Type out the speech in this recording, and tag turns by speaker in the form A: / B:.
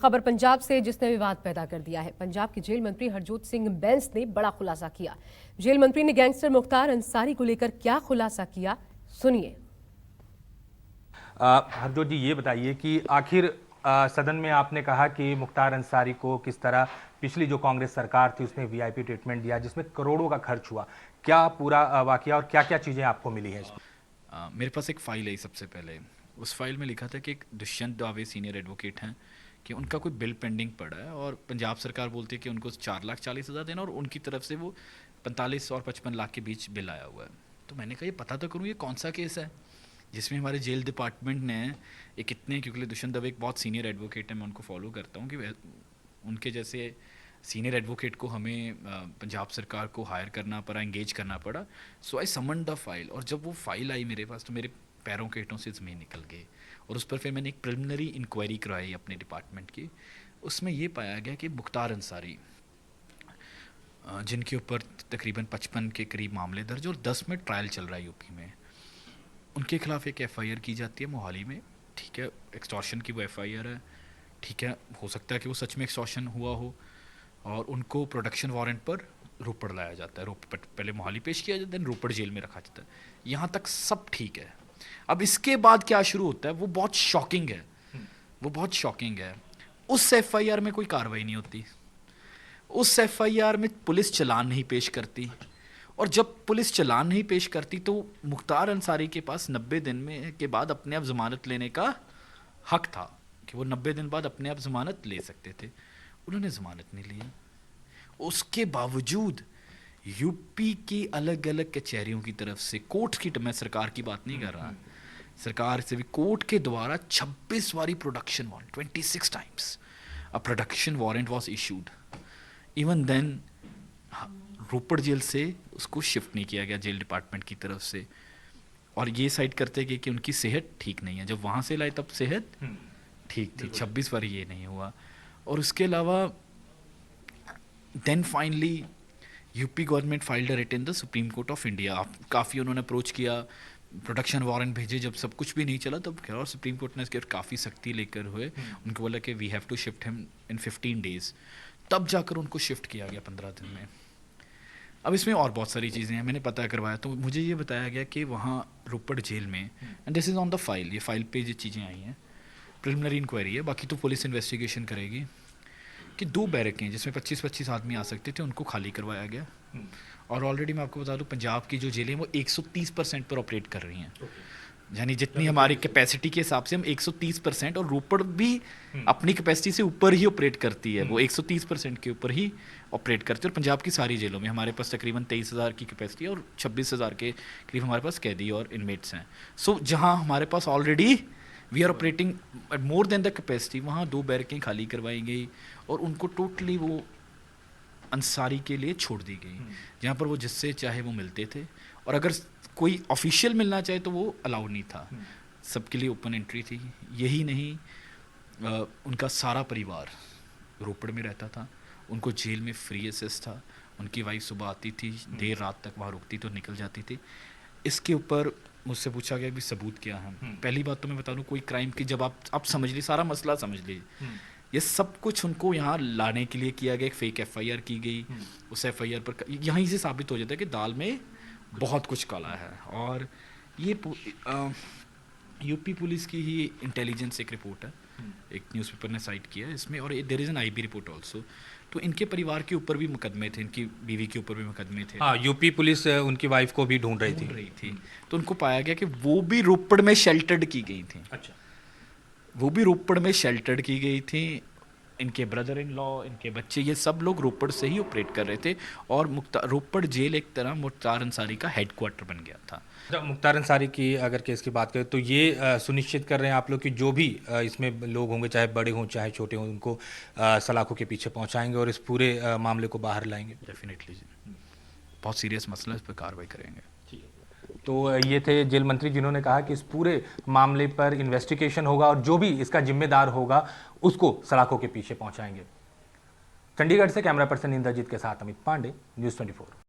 A: खबर पंजाब से जिसने विवाद पैदा कर दिया है। पंजाब के जेल मंत्री हरजोत सिंह बैंस ने बड़ा खुलासा किया। जेल मंत्री ने गैंगस्टर मुख्तार अंसारी को लेकर क्या खुलासा किया, सुनिए।
B: हरजोत जी, ये बताइए कि आखिर सदन में आपने कहा कि मुख्तार अंसारी को किस तरह पिछली जो कांग्रेस सरकार थी उसमें वीआईपी ट्रीटमेंट दिया जिसमें करोड़ों का खर्च हुआ। क्या पूरा वाकया और क्या क्या चीज़ें आपको मिली हैं इसमें?
C: मेरे पास एक फ़ाइल है। सबसे पहले उस फाइल में लिखा था कि एक दुष्यंत दावे सीनियर एडवोकेट हैं कि उनका कोई बिल पेंडिंग पड़ा है और पंजाब सरकार बोलती है कि उनको 4,40,000 देना और उनकी तरफ से वो 45 और 55 लाख के बीच बिल आया हुआ है। तो मैंने कहा ये पता तो करूँ ये कौन सा केस है जिसमें हमारे जेल डिपार्टमेंट ने एक इतने, क्योंकि दुष्यंत दवे एक बहुत सीनियर एडवोकेट है, मैं उनको फॉलो करता हूँ, कि उनके जैसे सीनियर एडवोकेट को हमें पंजाब सरकार को हायर करना पड़ा, एंगेज करना पड़ा। सो आई समन द फाइल, और जब वो फाइल आई मेरे पास तो मेरे पैरों के हेठों से ज़मीन निकल गई और उस पर फिर मैंने एक प्रिलिमिनरी इंक्वायरी करवाई अपने डिपार्टमेंट की। उसमें ये पाया गया कि मुख्तार अंसारी, जिनके ऊपर तकरीबन 55 के करीब मामले दर्ज और 10 में ट्रायल चल रहा है यूपी में, उनके खिलाफ एक एफआईआर की जाती है मोहाली में। ठीक है, एक्सटॉर्शन की वो एफआईआर है। ठीक है, हो सकता है कि वो सच में एक्सटॉर्शन हुआ हो और उनको प्रोडक्शन वारंट पर रोपड़ लाया जाता है। पहले मोहाली पेश किया जाता है, रोपड़ जेल में रखा जाता है। यहाँ तक सब ठीक है। अब इसके बाद क्या शुरू होता है वो बहुत शॉकिंग है, वो बहुत शॉकिंग है। उस एफआईआर में कोई कार्रवाई नहीं होती, उस एफआईआर में पुलिस चालान नहीं पेश करती, और जब पुलिस चालान नहीं पेश करती तो मुख्तार अंसारी के पास 90 दिन में के बाद अपने आप जमानत लेने का हक था कि वो 90 दिन बाद अपने आप जमानत ले सकते थे। उन्होंने जमानत नहीं ली। उसके बावजूद यूपी की अलग अलग कचहरियों की तरफ से, कोर्ट की, मैं सरकार की बात नहीं कर रहा, सरकार से भी कोर्ट के द्वारा 26 बारी production warrant, 26 times a production warrant was issued. Even then Ropar jail से उसको शिफ्ट नहीं किया गया जेल डिपार्टमेंट की तरफ से, और ये साइड करते गए कि उनकी सेहत ठीक नहीं है। जब वहाँ से लाए तब सेहत ठीक थी, 26 बार ये नहीं हुआ। और उसके अलावा then finally UP government filed a writ in the Supreme Court of India. काफ़ी उन्होंने अप्रोच किया, प्रोडक्शन वारंट भेजे, जब सब कुछ भी नहीं चला तब खैर और सुप्रीम कोर्ट ने इसके काफ़ी सख्ती लेकर हुए उनको बोला कि we have to shift him in 15 days. तब जाकर उनको शिफ्ट किया गया 15 दिन में। अब इसमें और बहुत सारी चीज़ें हैं, मैंने पता करवाया तो मुझे ये बताया गया कि वहाँ रोपड़ जेल में, and this is on the file, ये फाइल पे ये चीज़ें आई हैं, प्रिलिमिनरी इंक्वायरी है, बाकी तो पुलिस इन्वेस्टिगेशन करेगी, कि 2 बैरकें जिसमें 25-25 आदमी आ सकते थे उनको खाली करवाया गया। और ऑलरेडी मैं आपको बता दूं पंजाब की जो जेलें वो 130% पर ऑपरेट कर रही हैं। यानी जितनी हमारी कैपेसिटी के हिसाब से हम 130%, और रोपड़ भी अपनी कैपेसिटी से ऊपर ही ऑपरेट करती है, वो 130% के ऊपर ही ऑपरेट करती है। और पंजाब की सारी जेलों में हमारे पास तकरीबन 23,000 की कैपेसिटी और 26,000 के करीब हमारे पास कैदी और इनमेट्स हैं। सो जहाँ हमारे पास already we are operating at more than the capacity, वहाँ 2 बैरकें खाली करवाई गई और उनको टोटली वो अंसारी के लिए छोड़ दी गई, जहाँ पर वो जिससे चाहे वो मिलते थे, और अगर कोई ऑफिशियल मिलना चाहे तो वो अलाउड नहीं था, सबके लिए ओपन एंट्री थी। यही नहीं, उनका सारा परिवार रोपड़ में रहता था, उनको जेल में फ्री एक्सेस था, उनकी वाइफ सुबह आती थी, देर रात तक वहाँ रुकती तो निकल जाती थी। इसके ऊपर मुझसे पूछा गया कि सबूत क्या है। पहली बात तो मैं बता दूं, कोई क्राइम की जब आप समझ लीजिए, सारा मसला समझ लीजिए, ये सब कुछ उनको यहाँ लाने के लिए किया गया। एक फेक एफआईआर की गई, उस एफआईआर पर यहीं से साबित हो जाता है कि दाल में बहुत कुछ काला है। और ये यूपी पुलिस की ही इंटेलिजेंस एक रिपोर्ट है, एक न्यूज़पेपर ने साइट किया है इसमें, और there is an IB report also. तो इनके परिवार के ऊपर भी मुकदमे थे, इनकी बीवी के ऊपर भी मुकदमे थे।
B: हाँ, यूपी पुलिस उनकी वाइफ को भी ढूंढ रही थी।
C: तो उनको पाया गया कि वो भी रोपड़ में शेल्टर्ड की गई थी।
B: अच्छा,
C: वो भी रोपड़ में शेल्टर्ड की गई थी। इनके ब्रदर इन लॉ, इनके बच्चे, ये सब लोग रोपड़ से ही ऑपरेट कर रहे थे, और रोपड़ जेल एक तरह मुख्तार अंसारी का हेडक्वार्टर बन गया था।
B: मुख्तार अंसारी की अगर केस की बात करें तो ये सुनिश्चित कर रहे हैं आप लोग कि जो भी इसमें लोग होंगे, चाहे बड़े हों चाहे छोटे हों, उनको सलाखों के पीछे पहुंचाएंगे और इस पूरे मामले को बाहर लाएंगे।
C: डेफिनेटली जी, बहुत सीरियस मसला, इस पर कार्रवाई करेंगे।
B: तो ये थे जेल मंत्री जिन्होंने कहा कि इस पूरे मामले पर इन्वेस्टिगेशन होगा और जो भी इसका जिम्मेदार होगा उसको सलाखों के पीछे पहुंचाएंगे। चंडीगढ़ से कैमरा पर्सन इंद्रजीत के साथ अमित पांडे, न्यूज़ 24।